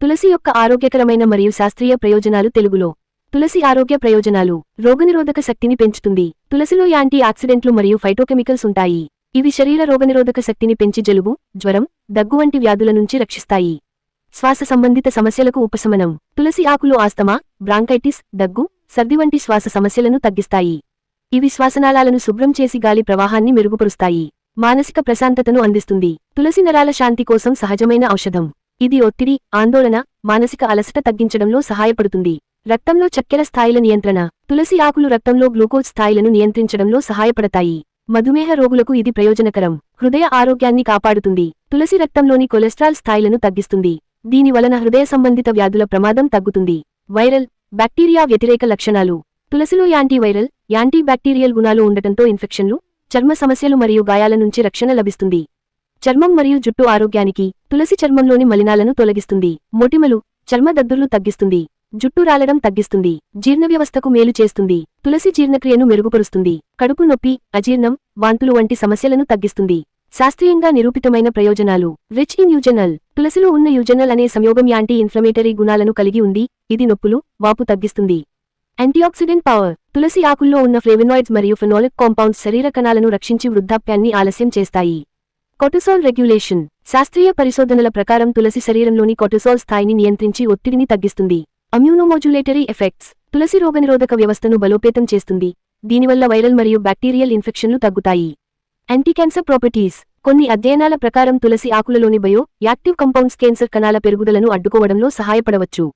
తులసి యొక్క ఆరోగ్యకరమైన మరియు శాస్త్రీయ ప్రయోజనాలు తెలుగులో. తులసి ఆరోగ్య ప్రయోజనాలు. రోగనిరోధక శక్తిని పెంచుతుంది. తులసిలో యాంటీ ఆక్సిడెంట్లు మరియు ఫైటోకెమికల్స్ ఉంటాయి. ఇవి శరీర రోగనిరోధక శక్తిని పెంచి జలుబు, జ్వరం, దగ్గు వంటి వ్యాధుల నుంచి రక్షిస్తాయి. శ్వాస సంబంధిత సమస్యలకు ఉపశమనం. తులసి ఆకులు ఆస్తమా, బ్రాంకైటిస్, దగ్గు, సర్ది వంటి శ్వాస సమస్యలను తగ్గిస్తాయి. ఇవి శ్వాసనాళాలను శుభ్రం చేసి గాలి ప్రవాహాన్ని మెరుగుపరుస్తాయి. మానసిక ప్రశాంతతను అందిస్తుంది. తులసి నరాల శాంతి కోసం సహజమైన ఔషధం. ఇది ఒత్తిడి, ఆందోళన, మానసిక అలసట తగ్గించడంలో సహాయపడుతుంది. రక్తంలో చక్కెర స్థాయిల నియంత్రణ. తులసి ఆకులు రక్తంలో గ్లూకోజ్ స్థాయిలను నియంత్రించడంలో సహాయపడతాయి. మధుమేహ రోగులకు ఇది ప్రయోజనకరం. హృదయ ఆరోగ్యాన్ని కాపాడుతుంది. తులసి రక్తంలోని కొలెస్ట్రాల్ స్థాయిలను తగ్గిస్తుంది. దీని వలన హృదయ సంబంధిత వ్యాధుల ప్రమాదం తగ్గుతుంది. వైరల్, బ్యాక్టీరియా వ్యతిరేక లక్షణాలు. తులసిలో యాంటీవైరల్, యాంటీ బ్యాక్టీరియల్ గుణాలు ఉండటంతో ఇన్ఫెక్షన్లు, చర్మ సమస్యలు మరియు గాయాల నుంచి రక్షణ లభిస్తుంది. చర్మం మరియు జుట్టు ఆరోగ్యానికి. తులసి చర్మంలోని మలినాలను తొలగిస్తుంది. మొటిమలు, చర్మ దద్దుర్లు తగ్గిస్తుంది. జుట్టు రాలడం తగ్గిస్తుంది. జీర్ణవ్యవస్థకు మేలు చేస్తుంది. తులసి జీర్ణక్రియను మెరుగుపరుస్తుంది. కడుపు నొప్పి, అజీర్ణం, వాంతులు వంటి సమస్యలను తగ్గిస్తుంది. శాస్త్రీయంగా నిరూపితమైన ప్రయోజనాలు. Rich in యూజెనల్. తులసిలో ఉన్న యూజెనల్ అనే సంయోగం యాంటీ ఇన్ఫ్లమేటరీ గుణాలను కలిగి ఉంది. ఇది నొప్పులు, వాపు తగ్గిస్తుంది. Antioxidant power. తులసి ఆకుల్లో ఉన్న ఫ్లేవనాయిడ్స్ మరియు ఫెనోలిక్ కాంపౌండ్స్ శరీర కణాలను రక్షించి వృద్ధాప్యాన్ని ఆలస్యం చేస్తాయి. Cortisol regulation. శాస్త్రీయ పరిశోధనల ప్రకారం తులసి శరీరంలోని కార్టిసోల్ స్థాయిని నియంత్రించి ఒత్తిడిని తగ్గిస్తుంది. ఇమ్యూనోమోడ్యులేటరీ ఎఫెక్ట్స్. తులసి రోగనిరోధక వ్యవస్థను బలోపేతం చేస్తుంది. దీనివల్ల వైరల్ మరియు బ్యాక్టీరియల్ ఇన్ఫెక్షన్లు తగ్గుతాయి. యాంటీక్యాన్సర్ ప్రాపర్టీస్. కొన్ని అధ్యయనాల ప్రకారం తులసి ఆకులలోని బయో యాక్టివ్ కంపౌండ్స్ క్యాన్సర్ కణాల పెరుగుదలను అడ్డుకోవడంలో సహాయపడవచ్చు.